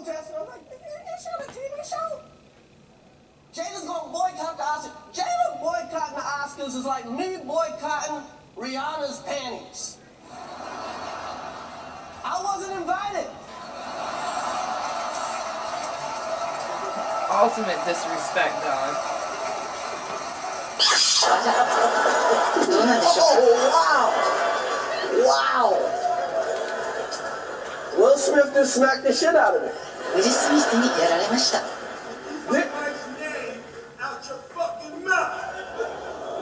protesting. I'm like, it's not a TV show. Jada's gonna boycott the Oscars. Jada boycotting the Oscars is like me boycotting Rihanna's panties. I wasn't invited. Ultimate disrespect, dog. Oh, wow. Wow. Will Smith just smacked the shit out of me.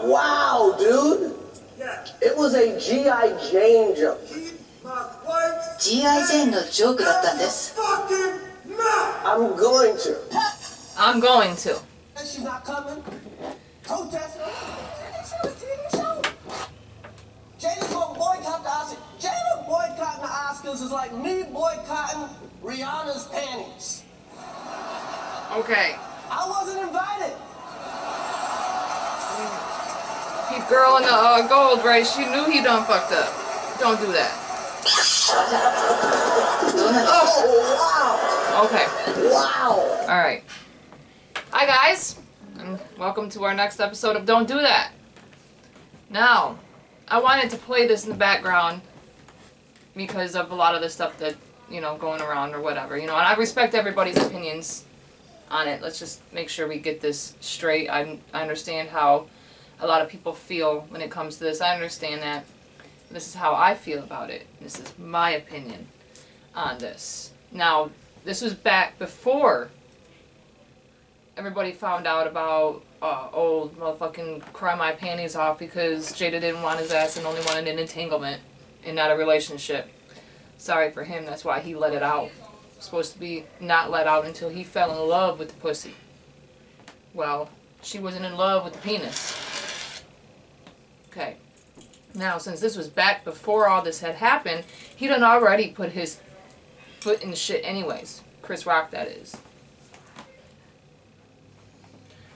Wow, dude. It was a G.I. Jane joke. G.I. Jane のジョークだったんです。I'm going to. I'm going to. She's not coming. Protesting. It's not a TV show. Jada's gonna boycott the Oscars. Jada boycotting the Oscars is like me boycotting Rihanna's panties. Okay. I wasn't invited. Keep girl in the gold race. She knew he done fucked up. Don't do that. Oh, wow. Okay. Wow. Alright. Hi guys. And welcome to our next episode of Don't Do That. Now, I wanted to play this in the background because of a lot of the stuff that, you know, going around or whatever. You know, and I respect everybody's opinions on it. Let's just make sure we get this straight. I understand how a lot of people feel when it comes to this. I understand that. This is how I feel about it. This is my opinion on this. Now, this was back before everybody found out about old motherfucking cry my panties off because Jada didn't want his ass and only wanted an entanglement and not a relationship. Sorry for him, that's why he let it out. Supposed to be not let out until he fell in love with the pussy. Well, she wasn't in love with the penis. Okay. Now, since this was back before all this had happened, he done already put his foot in the shit anyways. Chris Rock, that is.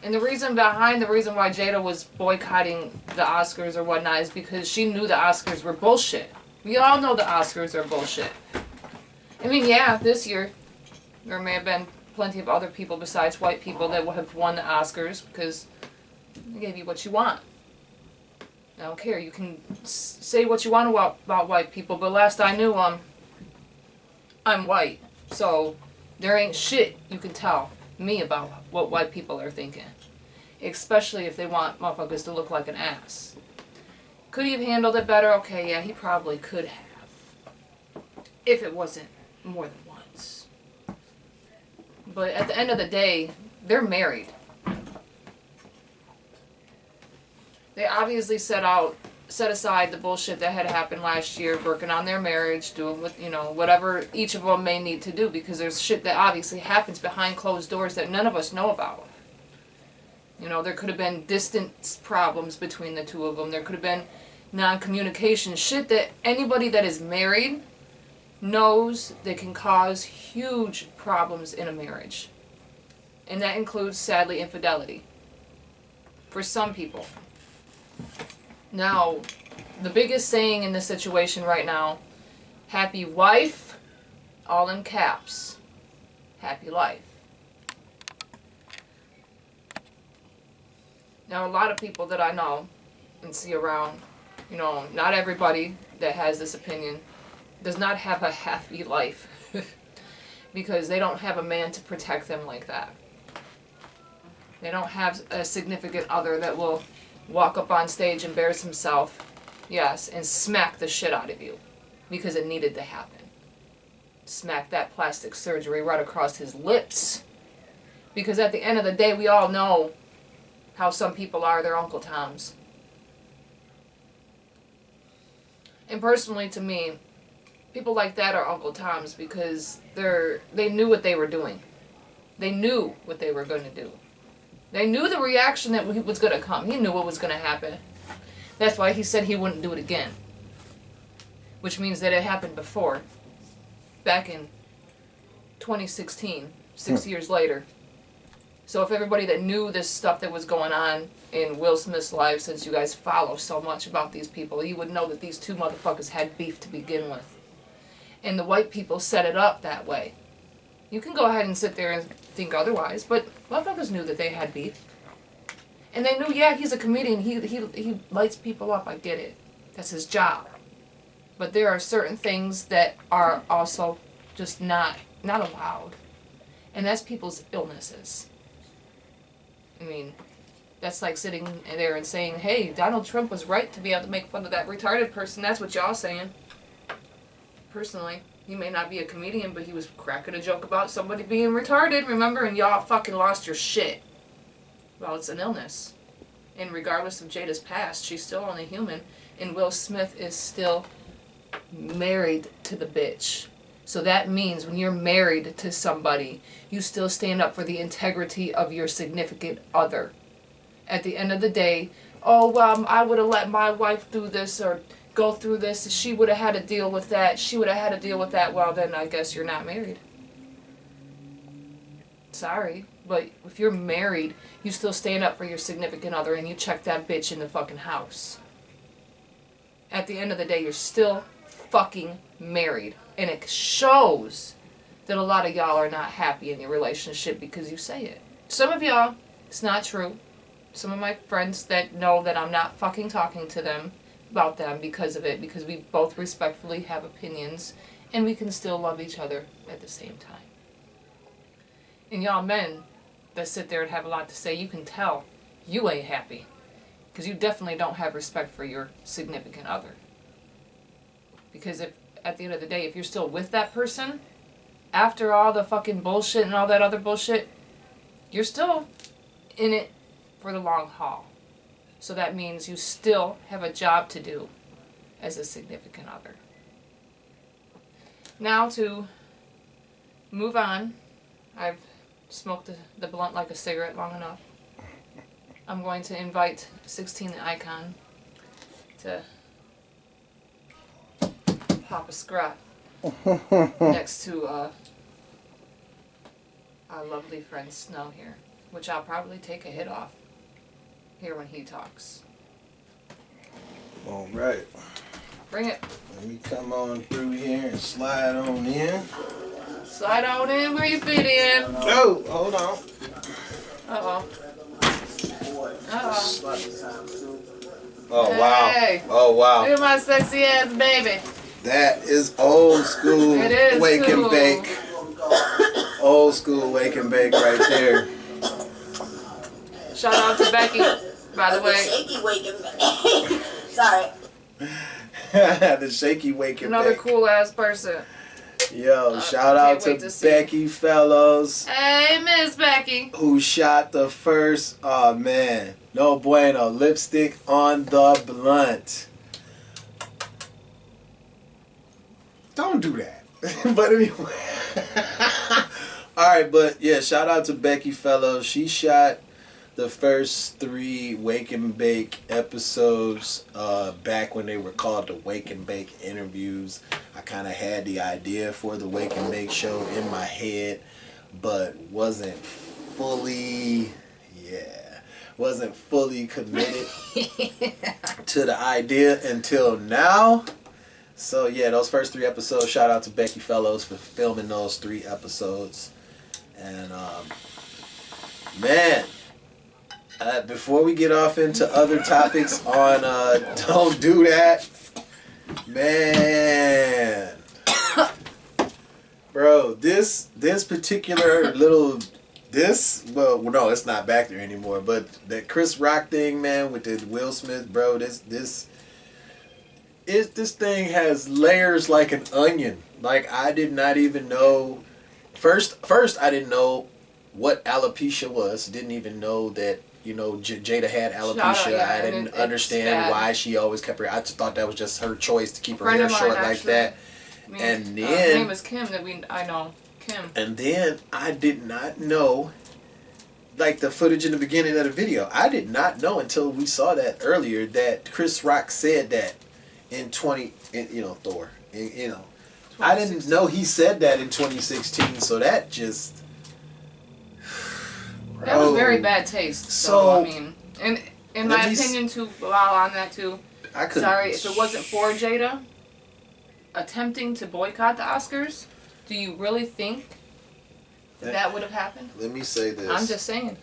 And the reason why Jada was boycotting the Oscars or whatnot is because she knew the Oscars were bullshit. We all know the Oscars are bullshit. I mean, yeah, this year there may have been plenty of other people besides white people that would have won the Oscars because they gave you what you want. I don't care. You can say what you want about white people, but last I knew, I'm white. So there ain't shit you can tell me about what white people are thinking. Especially if they want motherfuckers to look like an ass. Could he have handled it better? Okay, yeah, he probably could have. If it wasn't more than once. But at the end of the day, they're married. They obviously set aside the bullshit that had happened last year, working on their marriage, doing what, you know, whatever each of them may need to do, because there's shit that obviously happens behind closed doors that none of us know about. You know, there could have been distance problems between the two of them. There could have been non-communication, shit that anybody that is married knows that can cause huge problems in a marriage. And that includes, sadly, infidelity. For some people. Now, the biggest saying in this situation right now, happy wife, all in caps, happy life. Now, a lot of people that I know and see around, you know, not everybody that has this opinion does not have a happy life because they don't have a man to protect them like that. They don't have a significant other that will walk up on stage, embarrass himself, yes, and smack the shit out of you because it needed to happen. Smack that plastic surgery right across his lips. Because at the end of the day, we all know how some people are, they're Uncle Toms. And personally, to me, people like that are Uncle Toms because they knew what they were doing. They knew what they were going to do. They knew the reaction that was going to come. He knew what was going to happen. That's why he said he wouldn't do it again. Which means that it happened before. Back in 2016, 6 years later. So if everybody that knew this stuff that was going on in Will Smith's life, since you guys follow so much about these people, you would know that these two motherfuckers had beef to begin with. And the white people set it up that way. You can go ahead and sit there and think otherwise, but motherfuckers knew that they had beef. And they knew, yeah, he's a comedian. He lights people up. I get it. That's his job. But there are certain things that are also just not allowed. And that's people's illnesses. I mean, that's like sitting there and saying, hey, Donald Trump was right to be able to make fun of that retarded person. That's what y'all saying. Personally, he may not be a comedian, but he was cracking a joke about somebody being retarded, remember? And y'all fucking lost your shit. Well, it's an illness. And regardless of Jada's past, she's still only human. And Will Smith is still married to the bitch. So that means when you're married to somebody, you still stand up for the integrity of your significant other. At the end of the day, oh, well, I would have let my wife do this or go through this. She would have had to deal with that. She would have had to deal with that. Well, then I guess you're not married. Sorry. But if you're married, you still stand up for your significant other and you check that bitch in the fucking house. At the end of the day, you're still fucking married. And it shows that a lot of y'all are not happy in your relationship because you say it. Some of y'all, it's not true. Some of my friends that know that I'm not fucking talking to them about them because of it, because we both respectfully have opinions and we can still love each other at the same time. And y'all men that sit there and have a lot to say, you can tell you ain't happy because you definitely don't have respect for your significant other. Because if at the end of the day, if you're still with that person after all the fucking bullshit and all that other bullshit, you're still in it for the long haul. So that means you still have a job to do as a significant other. Now to move on, I've smoked the blunt like a cigarette long enough. I'm going to invite 16 the Icon to pop a scrot next to our lovely friend Snow here, which I'll probably take a hit off here when he talks. All right. Bring it. Let me come on through here and slide on in. Slide on in where you fit in. Oh, hold on. Uh-oh. Uh-oh. Oh, wow. Hey. Oh, wow. Look at my sexy ass baby. That is old school It is wake too. and bake. Old school wake and bake right there. Shout out to Becky, by the way. Shaky waking. Sorry. The shaky wake and Another bake. cool ass person. Yo, shout out can't to wait to see. Becky Fellows, Hey, Miss Becky. who shot the first, oh man, no bueno, lipstick on the blunt. Don't do that. But anyway. Alright, but yeah, shout out to Becky Fellows. She shot the first 3 Wake and Bake episodes back when they were called the Wake and Bake interviews. I kind of had the idea for the Wake and Bake show in my head, but wasn't fully committed to the idea until now. So yeah, those first 3 episodes, shout out to Becky Fellows for filming those 3 episodes. And man, before we get off into other topics on Don't Do That, man, bro, this particular little well no, it's not back there anymore, but that Chris Rock thing, man, with the Will Smith, bro, this thing has layers like an onion. Like, I did not even know. First, I didn't know what alopecia was. Didn't even know that, you know, Jada had alopecia. Yeah, I didn't understand why she always kept her. I just thought that was just her choice to keep her hair short like that. And then her name is Kim. I know Kim. And then I did not know, like the footage in the beginning of the video. I did not know until we saw that earlier that Chris Rock said that in Thor. I didn't know he said that in 2016. So that just. That was very bad taste. So I mean, and in my opinion too, while on that too. Sorry, if it wasn't for Jada attempting to boycott the Oscars, do you really think that would have happened. Let me say this. I'm just saying.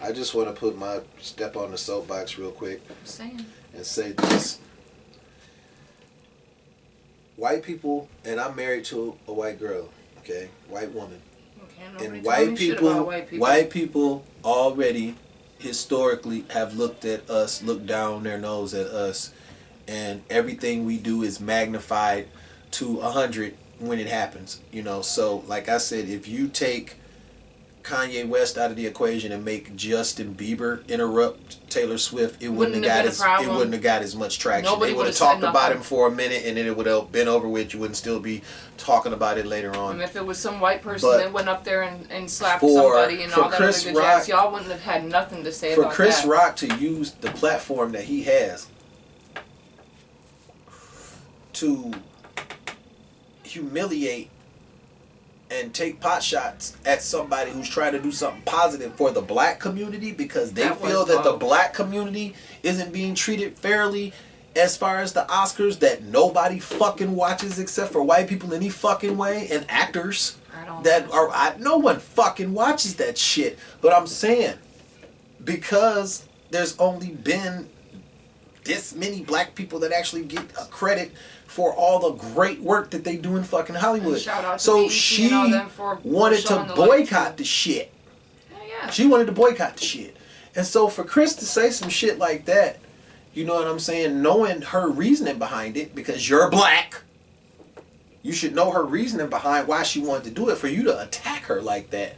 I just want to step on the soapbox real quick. I'm saying. And say this. White people, and I'm married to a white girl, okay? White woman. Okay, and white people already historically have looked down their nose at us, and everything we do is magnified to 100 when it happens, you know. So like I said, if you take Kanye West out of the equation and make Justin Bieber interrupt Taylor Swift, it wouldn't have got as much traction. Nobody they would have talked about him for a minute, and then it would have been over with. You wouldn't still be talking about it later on. And if it was some white person that went up there and slapped somebody and all that other good jazz, y'all wouldn't have had nothing to say about that. For Chris Rock to use the platform that he has to humiliate and take pot shots at somebody who's trying to do something positive for the black community because they feel that the black community isn't being treated fairly as far as the Oscars, that nobody fucking watches except for white people any fucking way, and actors no one fucking watches that shit. But I'm saying, because there's only been this many black people that actually get a credit for all the great work that they do in fucking Hollywood. So she wanted to boycott the shit. Yeah. She wanted to boycott the shit. And so for Chris to say some shit like that, you know what I'm saying, knowing her reasoning behind it, because you're black, you should know her reasoning behind why she wanted to do it. For you to attack her like that,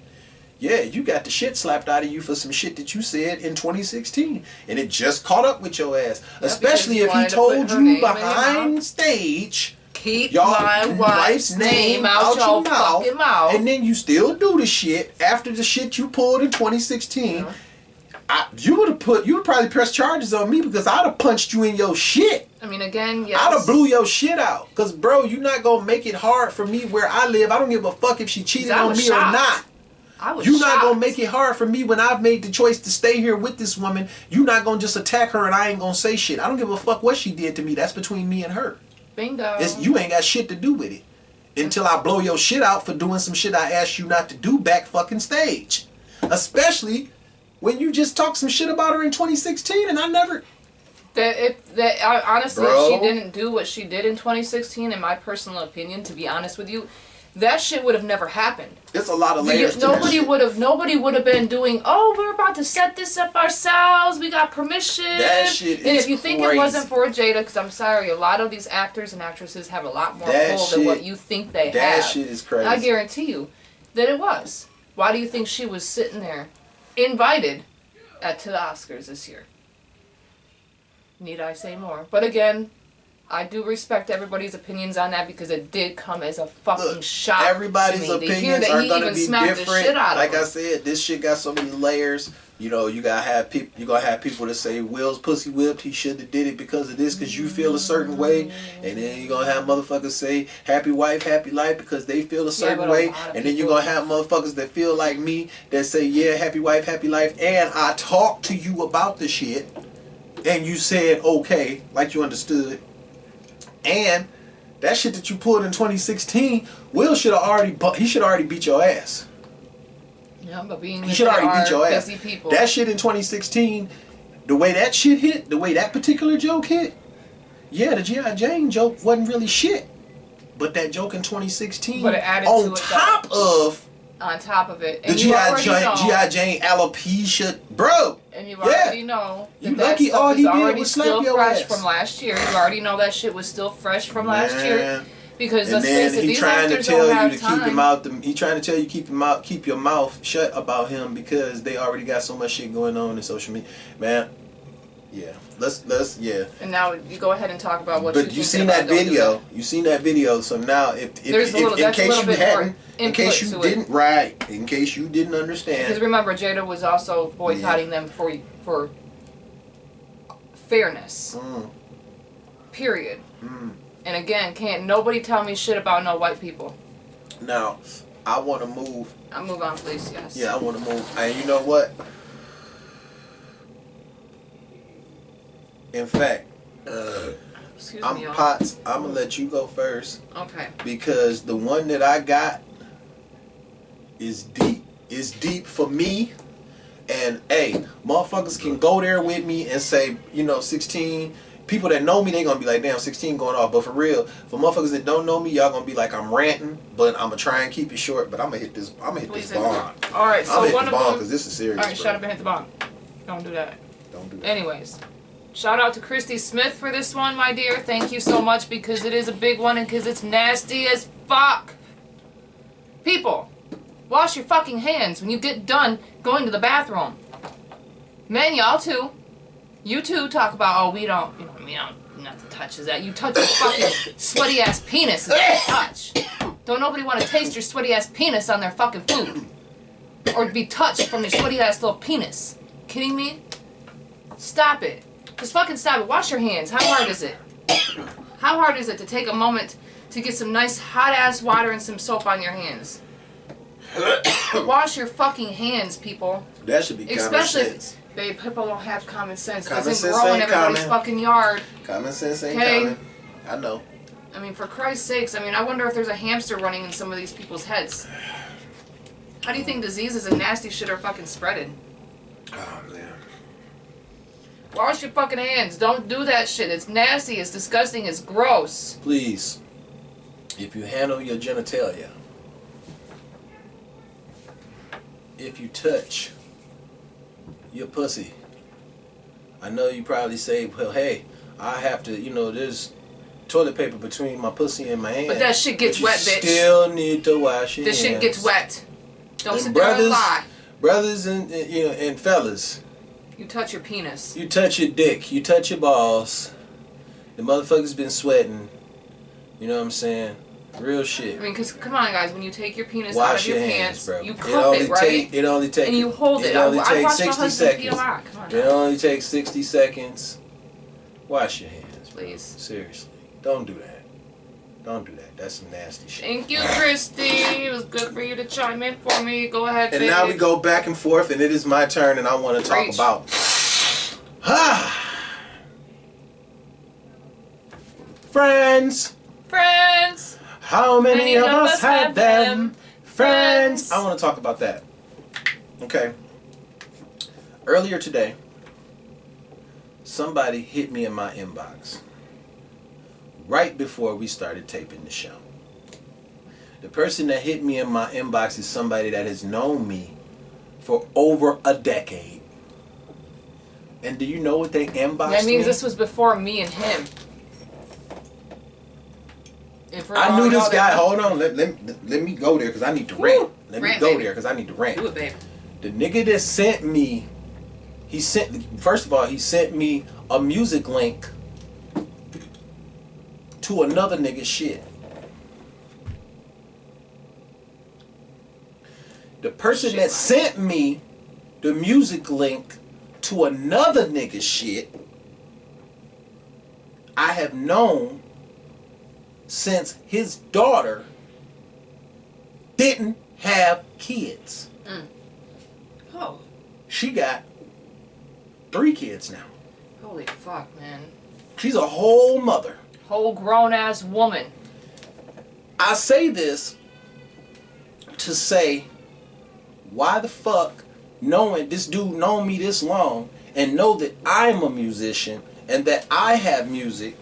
yeah, you got the shit slapped out of you for some shit that you said in 2016. And it just caught up with your ass. Yeah, especially if he told you behind stage, keep my wife's name out your fucking mouth. And then you still do the shit after the shit you pulled in 2016. Yeah. You would probably press charges on me because I'd have punched you in your shit. I mean, again, yes. I'd have blew your shit out. Because, bro, you're not going to make it hard for me where I live. I don't give a fuck if she cheated on me or not. You're not going to make it hard for me when I've made the choice to stay here with this woman. You're not going to just attack her and I ain't going to say shit. I don't give a fuck what she did to me. That's between me and her. Bingo. You ain't got shit to do with it. Until I blow your shit out for doing some shit I asked you not to do back fucking stage. Especially when you just talked some shit about her in 2016 and I never... Honestly, if she didn't do what she did in 2016, in my personal opinion, to be honest with you, that shit would have never happened. There's a lot of layers to nobody would have been doing, oh, we're about to set this up ourselves, we got permission. That shit is And if you think it wasn't for Jada, because I'm sorry, a lot of these actors and actresses have a lot more pull than what you think they have. That shit is crazy. I guarantee you that it was. Why do you think she was sitting there, invited to the Oscars this year? Need I say more? But again, I do respect everybody's opinions on that because it did come as a fucking shock. Everybody's opinions are gonna be different. Like I said, this shit got so many layers. You know, you gonna have people that say Will's pussy whipped. He shouldn't have did it because of this, because you feel a certain way, and then you gonna have motherfuckers say happy wife, happy life because they feel a certain way, and then you gonna have motherfuckers that feel like me that say yeah, happy wife, happy life, and I talked to you about the shit, and you said okay, like you understood. And that shit that you pulled in 2016, Will should have already beat your ass. Yeah, but he should already beat your ass. People. That shit in 2016, the way that shit hit, the way that particular joke hit, yeah, the G.I. Jane joke wasn't really shit. But that joke in 2016, but it added on top of it, the G.I. Jane alopecia, bro. And you already know that you lucky all he did was slap your ass. From last year. You already know that shit was still fresh from last year. Because let's face it, these actors don't have time. He trying to tell you keep your mouth shut about him because they already got so much shit going on in social media, man. Yeah, let's. And now you go ahead and talk about what. But you seen that video. You seen that video. So now, in case you didn't understand. Because remember, Jada was also boycotting them for fairness. Period. And again, can't nobody tell me shit about no white people. Now, I want to move. I'll move on, please. Yes. Yeah, I want to move. And you know what? In fact, I'm gonna let you go first. Okay. Because the one that I got is deep. It's deep for me. And hey, motherfuckers can go there with me and say, 16. People that know me, they gonna be like, damn, 16 going off. But for real, for motherfuckers that don't know me, y'all gonna be like, I'm ranting, but I'm gonna try and keep it short. But I'm gonna hit this. I'm gonna hit this bomb. All right, so I'm one hit of the bomb them. because this is serious. All right, bro. shut up and hit the bomb. Don't do that. Don't do that. Anyways, shout out to Christy Smith for this one, my dear. Thank you so much because it is a big one and because it's nasty as fuck. People, wash your fucking hands when you get done going to the bathroom. Men, y'all too. You too talk about, oh, we don't, nothing touches that. You touch your fucking sweaty ass penis is what you touch. Don't nobody want to taste your sweaty ass penis on their fucking food. Or be touched from your sweaty ass little penis. Kidding me? Stop it. Just fucking stop it. Wash your hands. How hard is it? How hard is it to take a moment to get some nice hot ass water and some soap on your hands? Wash your fucking hands, people. That should be common Especially sense. Babe, people don't have common sense. Common It doesn't sense grow in ain't everybody's common. fucking yard. Common sense ain't Okay. common. I know. I mean, for Christ's sakes, I wonder if there's a hamster running in some of these people's heads. How do you think diseases and nasty shit are fucking spreading? Oh man. Wash your fucking hands. Don't do that shit. It's nasty. It's disgusting. It's gross. Please, if you handle your genitalia, if you touch your pussy, I know you probably say, well, hey, I have to, there's toilet paper between my pussy and my hand. But that shit gets wet, bitch. Still need to wash your This hands. shit gets wet. Don't And sit there and lie. brothers and fellas, You touch your penis. you touch your dick, you touch your balls. The motherfucker's been sweating. You know what I'm saying? Real shit. I mean, because, come on, guys, when you take your penis out Wash of your your pants, bro. you cup it, right? It only takes. And you hold it. It only I takes watched my 60 husband pee a seconds. lot. Come on It now. only takes 60 seconds. Wash your hands, bro. Please. Seriously, don't do that. Don't do that. That's some nasty shit. Thank you, Christy. It was good for you to chime in for me. Go ahead, And baby. now we go back and forth, and it is my turn, and I want to talk Preach. about friends. Friends. How many of us have them? Friends. Friends. I want to talk about that. Okay. Earlier today, somebody hit me in my inbox right before we started taping the show. The person that hit me in my inbox is somebody that has known me for over a decade. And do you know what they inboxed That means me? this was before me and him. If we're I knew going this all guy. that- Hold on. Let me go there because I need to rant. Let me Rant, go baby. there because I need to rant. Do it, babe. The nigga that sent me, first of all, he sent me a music link to another nigga's shit. The person that sent me the music link to another nigga's shit, I have known since his daughter didn't have kids. Oh, She got 3 kids now. holy fuck, man. She's a whole mother. Whole grown-ass woman. I say this to say, why the fuck, knowing this dude known me this long and know that I'm a musician and that I have music,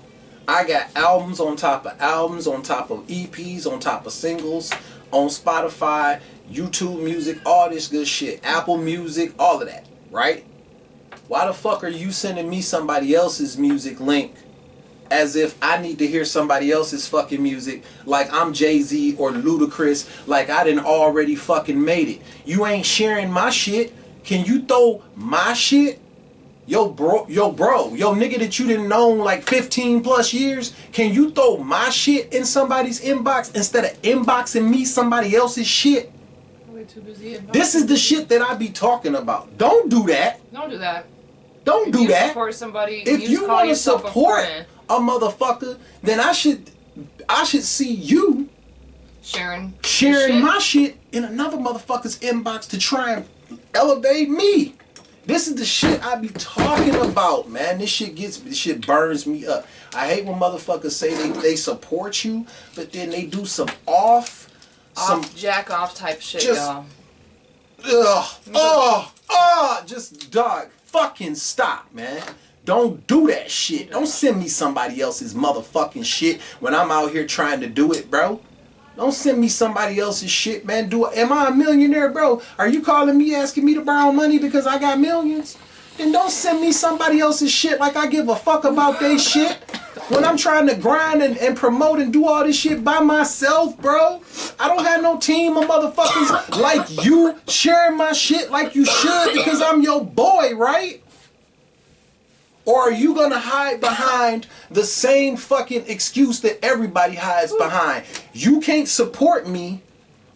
I got albums on top of albums, on top of EPs, on top of singles, on Spotify, YouTube Music, all this good shit, Apple Music, all of that, right? Why the fuck are you sending me somebody else's music link as if I need to hear somebody else's fucking music like I'm Jay-Z or Ludacris, like I done already fucking made it? You ain't sharing my shit. Can you throw my shit? Yo nigga that you didn't know like 15 plus years, can you throw my shit in somebody's inbox instead of inboxing me somebody else's shit? Way too busy. This is the shit that I be talking about. Don't do that. Don't do that. Don't If do you that. support somebody, If you call want to yourself a support friend, a motherfucker, then I should see you sharing sharing shit. my shit in another motherfucker's inbox to try and elevate me. This is the shit I be talking about, man. This shit burns me up. I hate when motherfuckers say they support you, but then they do some jack off type shit, just, y'all. just dog, fucking stop, man. Don't do that shit. Don't send me somebody else's motherfucking shit when I'm out here trying to do it, bro. Don't send me somebody else's shit, man. Am I a millionaire, bro? Are you calling me asking me to borrow money because I got millions? Then don't send me somebody else's shit like I give a fuck about they shit. When I'm trying to grind and promote and do all this shit by myself, bro. I don't have no team of motherfuckers like you sharing my shit like you should because I'm your boy, right? Or are you gonna hide behind the same fucking excuse that everybody hides behind? You can't support me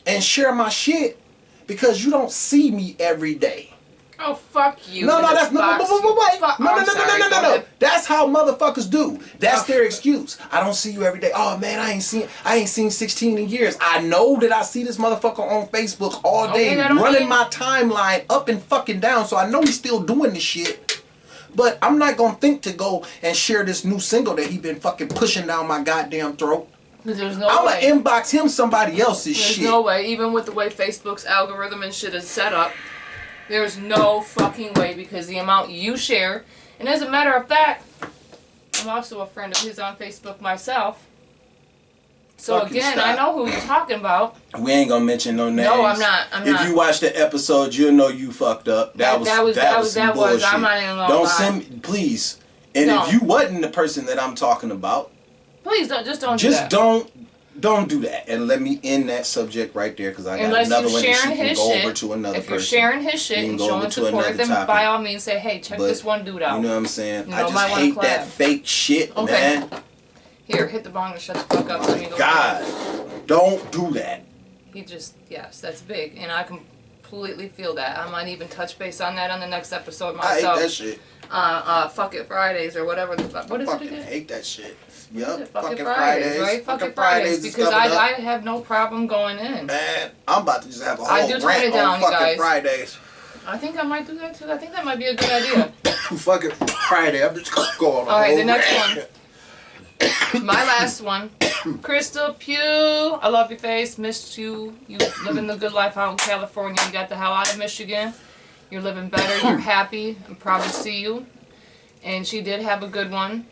and share my shit because you don't see me every day. Oh, fuck you. No, that's no. That's how motherfuckers do. That's their excuse. I don't see you every day. Oh man, I ain't seen 16 in years. I know that I see this motherfucker on Facebook all day running my timeline up and fucking down, so I know he's still doing this shit. But I'm not gonna think to go and share this new single that he been fucking pushing down my goddamn throat. There's no I'm way. gonna inbox him somebody else's shit. There's no way, even with the way Facebook's algorithm and shit is set up. There's no fucking way, because the amount you share, and as a matter of fact, I'm also a friend of his on Facebook myself. So fucking again, stop. I know who you're talking about. We ain't gonna mention no names. No, I'm not. If you watch the episode, you'll know you fucked up. That was some bullshit. I'm not even gonna Don't lie. send me, please. And No. if you wasn't the person that I'm talking about, Please don't do that. just don't do that. And let me end that subject right there because I got Unless another you one that sharing she can his go shit, over to another if person. you're sharing his shit and showing support, then by all means say, hey, check this one dude out. You know what I'm saying? You know, I just might wanna hate collab. that fake shit, man. Here, hit the bong and shut the fuck up. Let me go. God, don't do that. He just, yes, that's big. And I completely feel that. I might even touch base on that on the next episode myself. I hate that shit. Fuck It Fridays or whatever the fuck. What is it again? I hate that shit. Yup, Fuck It Fridays, right? Fuck It Fridays, because I have no problem going in. Man, I'm about to just have a I whole do turn rant it down, on you fucking guys. Fridays. I think I might do that too. I think that might be a good idea. Fucking Friday. I'm just gonna go on a All right, whole the next rant. one. My last one. Crystal Pugh. I love your face. Missed you. You living the good life out in California. You got the hell out of Michigan. You're living better. You're happy. I'm proud to see you. And she did have a good one.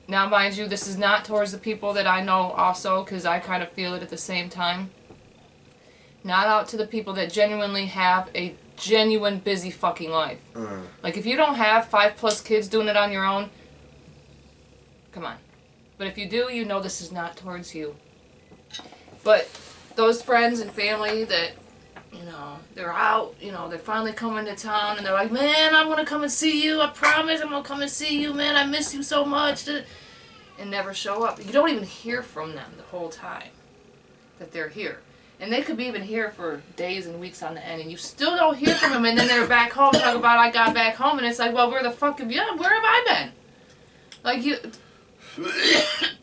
Now, mind you, this is not towards the people that I know also, because I kind of feel it at the same time. Not out to the people that genuinely have a genuine busy fucking life. Like, if you don't have 5+ kids doing it on your own, come on. But if you do, you know this is not towards you. But those friends and family that, you know, they're out, you know, they're finally coming to town and they're like, man, I'm going to come and see you. I promise I'm going to come and see you, man. I miss you so much. And never show up. You don't even hear from them the whole time that they're here. And they could be even here for days and weeks on the end, and you still don't hear from them. And then they're back home talking about, I got back home. And it's like, well, where the fuck have you been? Where have I been? Like, you...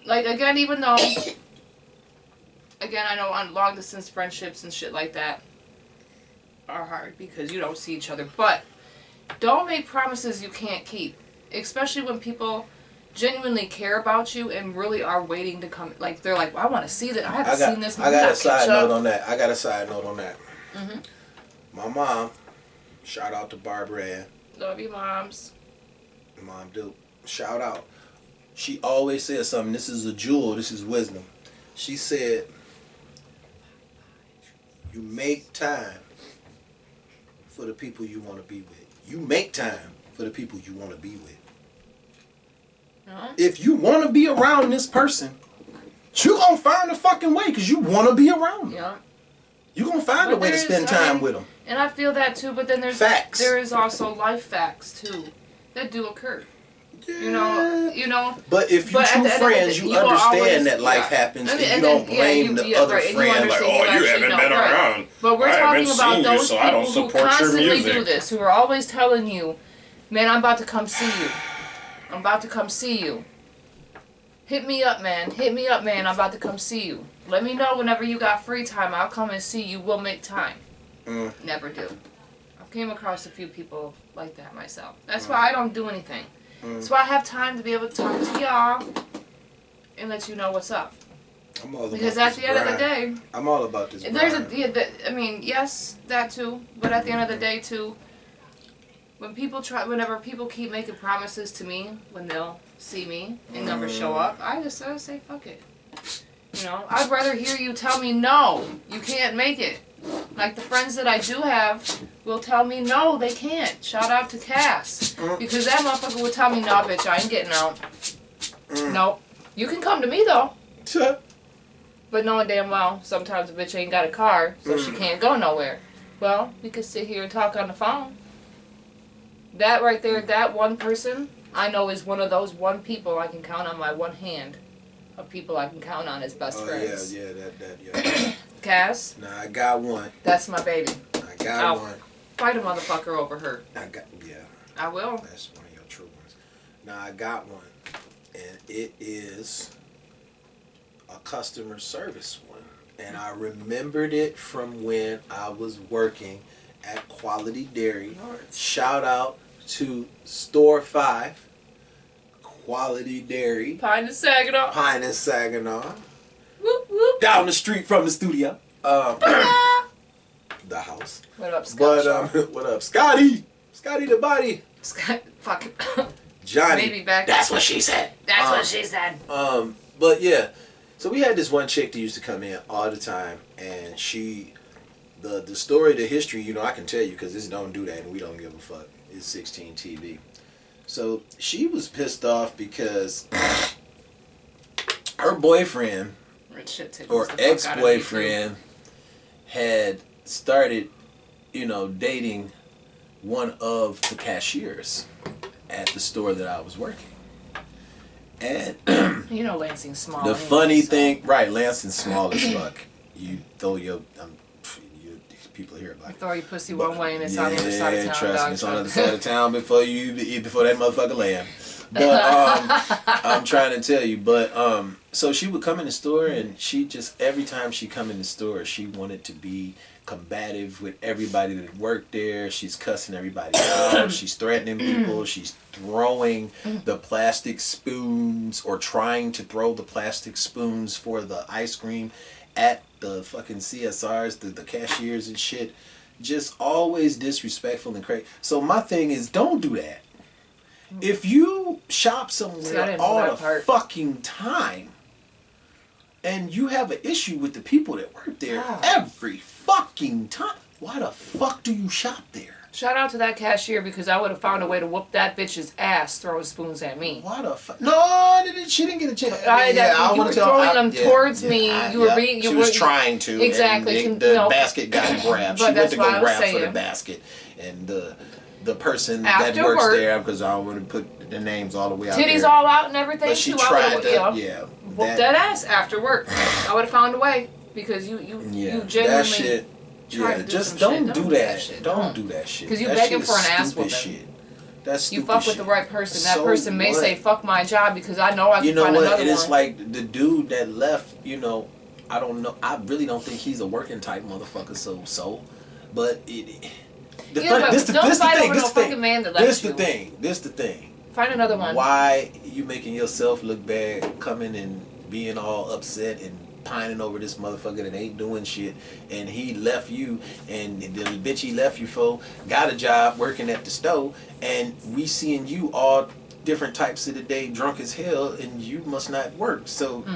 Like, again, even though, again, I know on long distance friendships and shit like that are hard because you don't see each other, but don't make promises you can't keep, especially when people genuinely care about you and really are waiting to come. Like, they're like, well, I want to see that. I haven't seen this. I got a side note on that. Mm-hmm. My mom, shout out to Barbara Ann. Love you, moms. Mom, dude, shout out. She always says something. This is a jewel. This is wisdom. She said, you make time for the people you want to be with. You make time for the people you want to be with. If you want to be around this person, you're going to find a fucking way because you want to be around them. Yeah. You're going to find a way to spend time with them. And I feel that too, but then there's facts. There is also life facts too that do occur. Yeah. You know. But if you're true friends, you understand that life happens, and you don't blame the other friend like, oh, you haven't been around. But we're talking about those people who constantly do this, who are always telling you, man, I'm about to come see you. I'm about to come see you. Hit me up, man. Hit me up, man. I'm about to come see you. Let me know whenever you got free time. I'll come and see you. We'll make time. Never do. I've came across a few people like that myself. That's why I don't do anything. That's why I have time to be able to talk to y'all and let you know what's up. I'm all about Because at this the end of the grind. day, I'm all about this. there's grind. I mean, yes, that too. But at the end of the day, too, whenever people keep making promises to me, when they'll see me and never show up, I just say fuck it. You know, I'd rather hear you tell me no, you can't make it. Like the friends that I do have will tell me no, they can't. Shout out to Cass, because that motherfucker would tell me no, bitch, I ain't getting out. Nope. You can come to me though. But knowing damn well, sometimes a bitch ain't got a car, so she can't go nowhere. Well, we could sit here and talk on the phone. That right there, that one person, I know is one of those one people I can count on my one hand of people I can count on as best friends. Yeah. Cass? Nah, I got one. That's my baby. I got one. Fight a motherfucker over her. I will. That's one of your true ones. Now I got one, and it is a customer service one, and I remembered it from when I was working at Quality Dairy. Shout out to Store 5, Quality Dairy. Pine and Saginaw. Whoop, whoop. Down the street from the studio. The house. What up, Scott? But what up, Scotty? Scotty the body. Scott, fuck. Johnny. Maybe back. That's what she said. That's what she said. But yeah, so we had this one chick that used to come in all the time, and the story, the history, you know, I can tell you because this don't do that, and we don't give a fuck. It's 16 TV. So she was pissed off because her boyfriend or ex-boyfriend had started, you know, dating one of the cashiers at the store that I was working. And you know Lansing's small. The funny thing, right, Lansing's small as fuck. You throw your people here like throw your pussy one way and it's on the other side of town. Trust me, it's on the other side of town before that motherfucker land. But I'm trying to tell you. But so she would come in the store, and she just every time she come in the store, she wanted to be combative with everybody that worked there. She's cussing everybody out. She's threatening people. She's throwing the plastic spoons or trying to throw the plastic spoons for the ice cream at the fucking CSRs, the cashiers and shit. Just always disrespectful and crazy. So my thing is, don't do that. If you shop somewhere all the fucking time and you have an issue with the people that work there every fucking time, why the fuck do you shop there? Shout out to that cashier, because I would have found a way to whoop that bitch's ass throwing spoons at me. Why the fuck? No, she didn't get a chance. You were throwing them towards me. She was trying to. Exactly. And the basket got grabbed. She went to go grab for the basket. And the person that works there, because I don't want to put the names all the way out there. Titties all out and everything. But she tried to, whoop that ass after work. I would have found a way, because you genuinely... That shit... Yeah, just don't do that. Don't do that shit. Because you begging for an ass whooping. That's stupid. You fuck with the right person. That person may say, fuck my job, because I know I can find another one. And it's like the dude that left, you know, I don't know. I really don't think he's a working type motherfucker, but this the thing. Find another one. Why you making yourself look bad, coming and being all upset and pining over this motherfucker that ain't doing shit, and he left you, and the bitch he left you for got a job working at the store, and we seeing you all different types of the day drunk as hell, and you must not work. So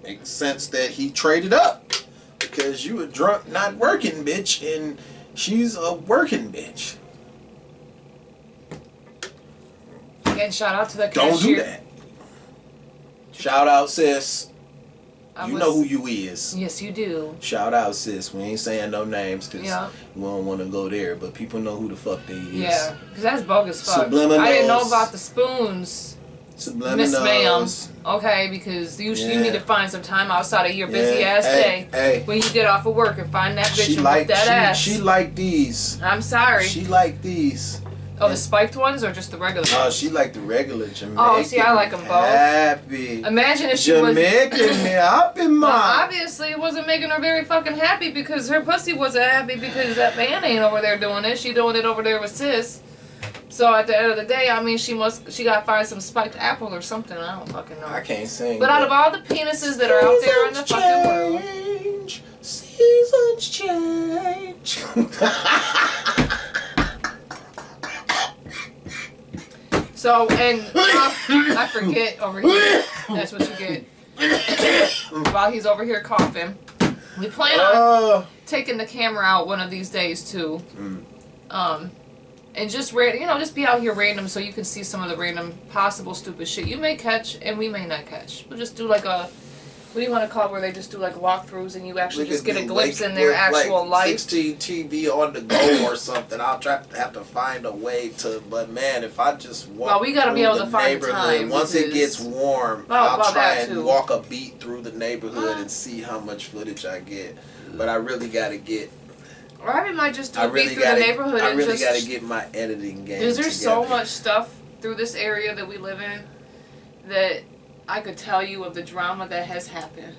makes sense that he traded up, because you a drunk not working bitch, and she's a working bitch. Again, shout out to the cashier. Don't do that. Shout out, sis. You know who you is. Yes, you do. Shout out, sis. We ain't saying no names because we don't want to go there, but people know who the fuck they is. Yeah, because that's bogus fuck. Subliminals. I didn't know about the spoons, Miss Ma'am. Okay, because you need to find some time outside of your busy ass day when you get off of work and find that bitch and whip that ass. She like these. I'm sorry. She like these. Oh, the spiked ones or just the regular ones? Oh, she like the regular Jamaican. Oh, see, I like them both. Happy. Imagine if she Jamaican was... happy, man. Well, obviously, it wasn't making her very fucking happy, because her pussy wasn't happy because that man ain't over there doing it. She doing it over there with sis. So at the end of the day, I mean, she gotta find some spiked apple or something. I don't fucking know. I can't sing. But out of all the penises that are out there in the fucking world, seasons change. so and I forget over here. That's what you get while he's over here coughing. We plan on taking the camera out one of these days too. And just just be out here random so you can see some of the random possible stupid shit you may catch and we may not catch. We'll just do like a, what do you want to call it, where they just do like walkthroughs and you actually just get a glimpse in their actual life. 16 TV on the go or something. I'll have to find a way to, but man, if I just walk well, we gotta be able to find the time. Once it gets warm, I'll try and walk a beat through the neighborhood and see how much footage I get. But I really gotta get. Or I might just do a beat through the neighborhood. I really gotta get my editing game. Because there's so much stuff through this area that we live in that I could tell you of the drama that has happened.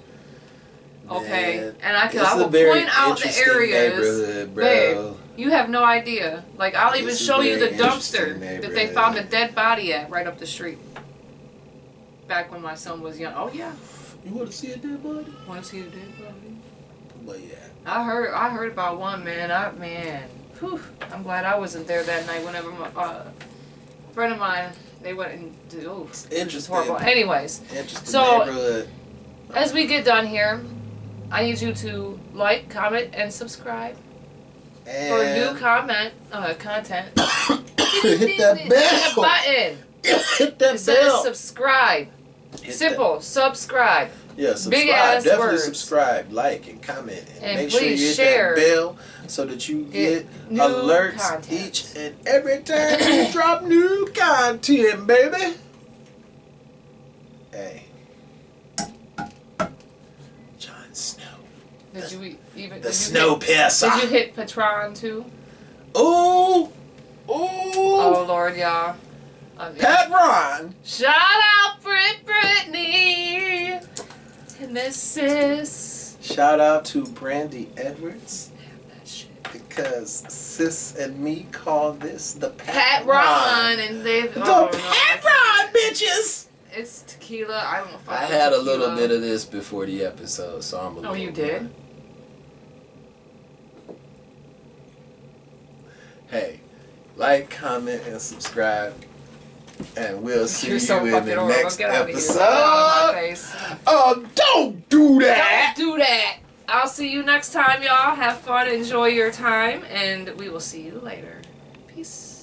Okay, Man, and I will point out the areas, bro. babe. You have no idea. Like I'll even show you the dumpster that they found a dead body at right up the street. Back when my son was young. Oh yeah. You want to see a dead body? Want to see a dead body? But yeah. I heard about one, man. Whew, I'm glad I wasn't there that night. Whenever my friend of mine, they went and it was horrible. Anyways, so neighborhood. As we get done here, I need you to like, comment, and subscribe for new content. Hit that bell. Button. Hit that bell. Subscribe. Simple. Subscribe. Yeah, subscribe. Big ass Definitely words. subscribe, like, and comment. And make please sure you hit share that bell so that you get new alerts content. each and every time we drop new content, baby. Hey. Jon Snow. Did you even... The Snow Pisser. Did you hit Patron too? Ooh. Ooh. Oh, Lord, y'all. Pat Ron. Shout out Brittany. And this is... Shout out to Brandy Edwards. Damn that shit. Because sis and me call this the Pat Ron. And they've... The Pat Ron, bitches! It's tequila. I don't know if I had a little bit of this before the episode, so I'm a little... Oh, you did? Hey, like, comment, and subscribe. And we'll see You're you so in fucking the horrible. next Get out of here. episode. Get out of my face. Oh, don't do that! Don't do that. I'll see you next time, y'all. Have fun. Enjoy your time. And we will see you later. Peace.